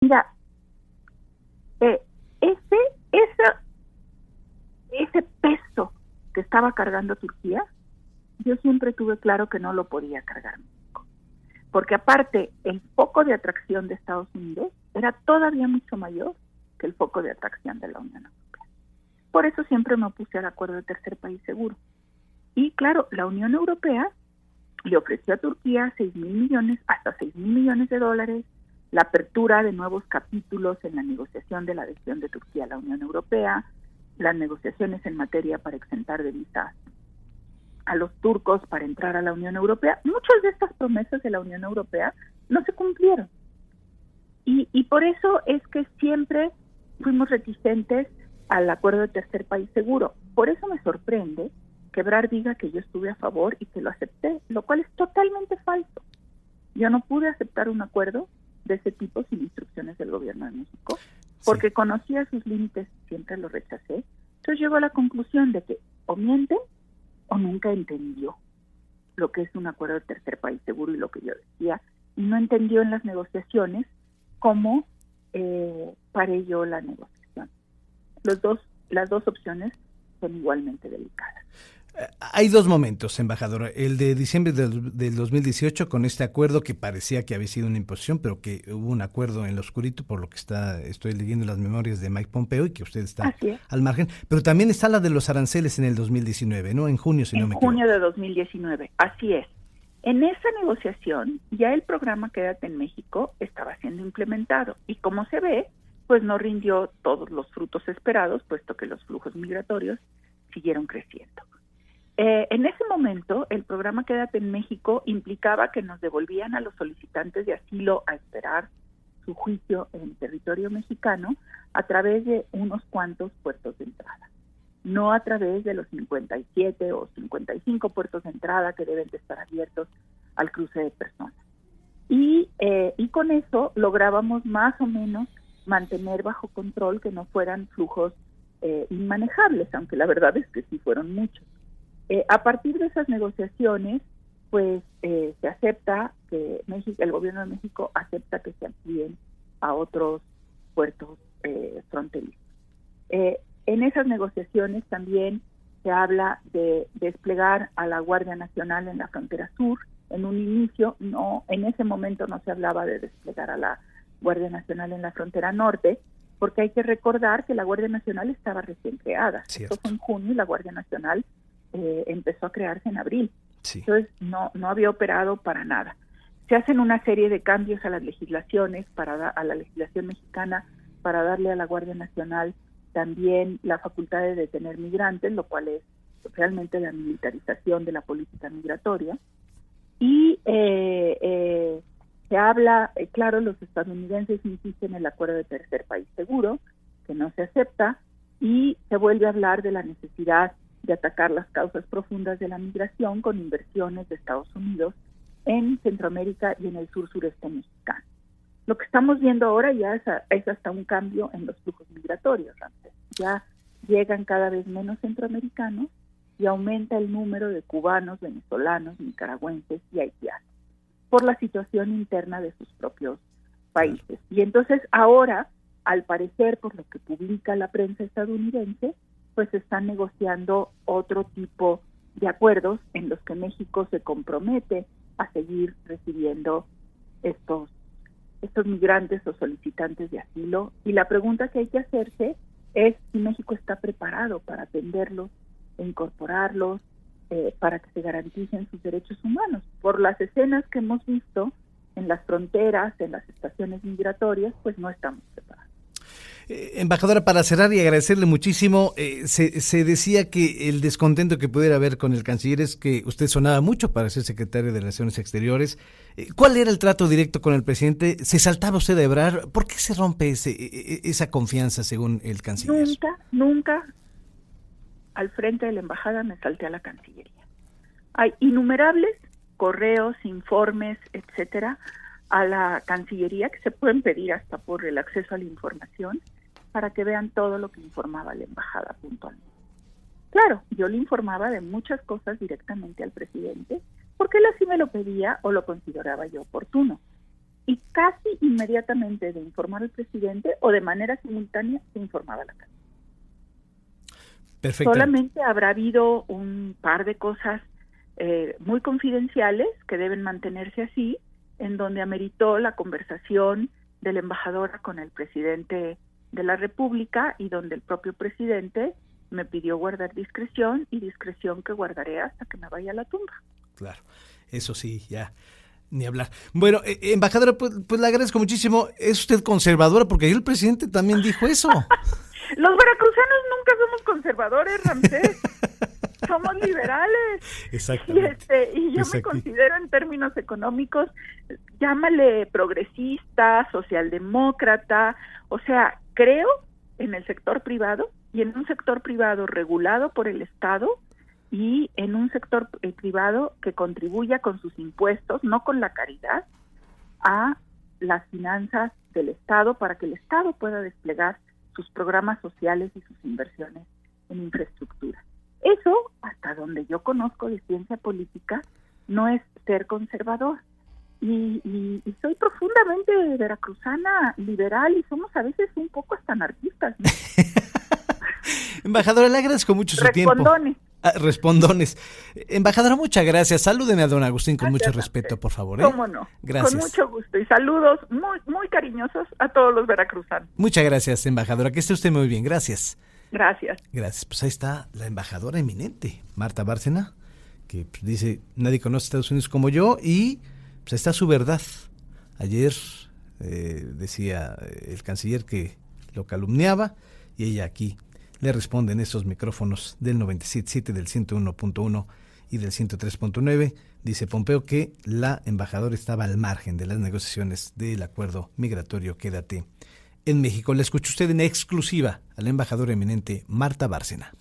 Mira, eh, ese, esa- ese peso que estaba cargando Turquía, yo siempre tuve claro que no lo podía cargar México. Porque aparte, el foco de atracción de Estados Unidos era todavía mucho mayor que el foco de atracción de la Unión Europea. Por eso siempre me opuse al acuerdo de tercer país seguro. Y claro, la Unión Europea le ofreció a Turquía 6,000 millones, hasta 6,000 millones de dólares, la apertura de nuevos capítulos en la negociación de la adhesión de Turquía a la Unión Europea, las negociaciones en materia para exentar de visas a los turcos para entrar a la Unión Europea. Muchas de estas promesas de la Unión Europea no se cumplieron. Y por eso es que siempre fuimos reticentes al acuerdo de tercer país seguro. Por eso me sorprende que Ebrard diga que yo estuve a favor y que lo acepté, lo cual es totalmente falso. Yo no pude aceptar un acuerdo de ese tipo sin instrucciones del gobierno de México, porque sí conocía sus límites y siempre lo rechacé. Entonces llegó a la conclusión de que o miente o nunca entendió lo que es un acuerdo de tercer país seguro y lo que yo decía, y no entendió en las negociaciones cómo paré yo la negociación. Las dos opciones son igualmente delicadas. Hay dos momentos, embajadora. El de diciembre del 2018 con este acuerdo que parecía que había sido una imposición, pero que hubo un acuerdo en lo oscurito, por lo que estoy leyendo las memorias de Mike Pompeo y que usted está al margen. Pero también está la de los aranceles en el 2019, ¿no? En junio, si no me equivoco. En junio de 2019, así es. En esa negociación ya el programa Quédate en México estaba siendo implementado y como se ve, pues no rindió todos los frutos esperados, puesto que los flujos migratorios siguieron creciendo. En ese momento, el programa Quédate en México implicaba que nos devolvían a los solicitantes de asilo a esperar su juicio en territorio mexicano a través de unos cuantos puertos de entrada, no a través de los 57 o 55 puertos de entrada que deben de estar abiertos al cruce de personas. Y con eso lográbamos más o menos mantener bajo control que no fueran flujos inmanejables, aunque la verdad es que sí fueron muchos. A partir de esas negociaciones, pues se acepta que el gobierno de México acepta que se amplíen a otros puertos fronterizos. En esas negociaciones también se habla de desplegar a la Guardia Nacional en la frontera sur. En un inicio, en ese momento no se hablaba de desplegar a la Guardia Nacional en la frontera norte, porque hay que recordar que la Guardia Nacional estaba recién creada. Cierto. Esto fue en junio y la Guardia Nacional empezó a crearse en abril. Sí. Entonces no había operado para nada. Se hacen una serie de cambios a las legislaciones, a la legislación mexicana, para darle a la Guardia Nacional también la facultad de detener migrantes, lo cual es realmente la militarización de la política migratoria. Y se habla, claro, los estadounidenses insisten en el acuerdo de tercer país seguro, que no se acepta, y se vuelve a hablar de la necesidad de atacar las causas profundas de la migración con inversiones de Estados Unidos en Centroamérica y en el sur-sureste mexicano. Lo que estamos viendo ahora ya es hasta un cambio en los flujos migratorios, Ramsés. Ya llegan cada vez menos centroamericanos y aumenta el número de cubanos, venezolanos, nicaragüenses y haitianos por la situación interna de sus propios países. Y entonces ahora, al parecer, por lo que publica la prensa estadounidense, pues se están negociando otro tipo de acuerdos en los que México se compromete a seguir recibiendo estos migrantes o solicitantes de asilo. Y la pregunta que hay que hacerse es si México está preparado para atenderlos e incorporarlos, para que se garanticen sus derechos humanos. Por las escenas que hemos visto en las fronteras, en las estaciones migratorias, pues no estamos preparados. Embajadora, para cerrar y agradecerle muchísimo, se decía que el descontento que pudiera haber con el canciller es que usted sonaba mucho para ser secretario de Relaciones Exteriores. ¿Cuál era el trato directo con el presidente? ¿Se saltaba usted a Ebrard? ¿Por qué se rompe esa confianza según el canciller? Nunca al frente de la embajada me salté a la Cancillería. Hay innumerables correos, informes, etcétera, a la Cancillería que se pueden pedir hasta por el acceso a la información para que vean todo lo que informaba la embajada puntualmente. Claro, yo le informaba de muchas cosas directamente al presidente, porque él así me lo pedía o lo consideraba yo oportuno. y casi inmediatamente de informar al presidente o de manera simultánea se informaba a la Casa. Perfecto. Solamente habrá habido un par de cosas muy confidenciales que deben mantenerse así, en donde ameritó la conversación de la embajadora con el presidente de la República y donde el propio presidente me pidió guardar discreción y discreción que guardaré hasta que me vaya a la tumba. Claro, eso sí, ya ni hablar. Bueno, embajadora, pues le agradezco muchísimo. ¿Es usted conservadora? Porque ahí el presidente también dijo eso. Los veracruzanos nunca somos conservadores, Ramsés. Somos liberales. Exactamente. Y yo me considero en términos económicos, llámale progresista, socialdemócrata, o sea, creo en el sector privado y en un sector privado regulado por el Estado y en un sector privado que contribuya con sus impuestos, no con la caridad, a las finanzas del Estado para que el Estado pueda desplegar sus programas sociales y sus inversiones en infraestructura. Eso, hasta donde yo conozco de ciencia política, no es ser conservador. Y soy profundamente veracruzana, liberal, y somos a veces un poco hasta anarquistas, ¿no? Embajadora, le agradezco mucho su tiempo. Respondones. Embajadora, muchas gracias. Salúdeme a don Agustín con mucho respeto, por favor. ¿Cómo no? Gracias. Con mucho gusto. Y saludos muy, muy cariñosos a todos los veracruzanos. Muchas gracias, embajadora. Que esté usted muy bien. Gracias. Gracias. Gracias. Pues ahí está la embajadora eminente, Marta Bárcena, que pues, dice, nadie conoce Estados Unidos como yo, y pues está su verdad. Ayer decía el canciller que lo calumniaba, y ella aquí le responde en estos micrófonos del 97.7, del 101.1 y del 103.9. Dice Pompeo que la embajadora estaba al margen de las negociaciones del acuerdo migratorio Quédate en México. La escucha usted en exclusiva a la embajadora eminente Marta Bárcena.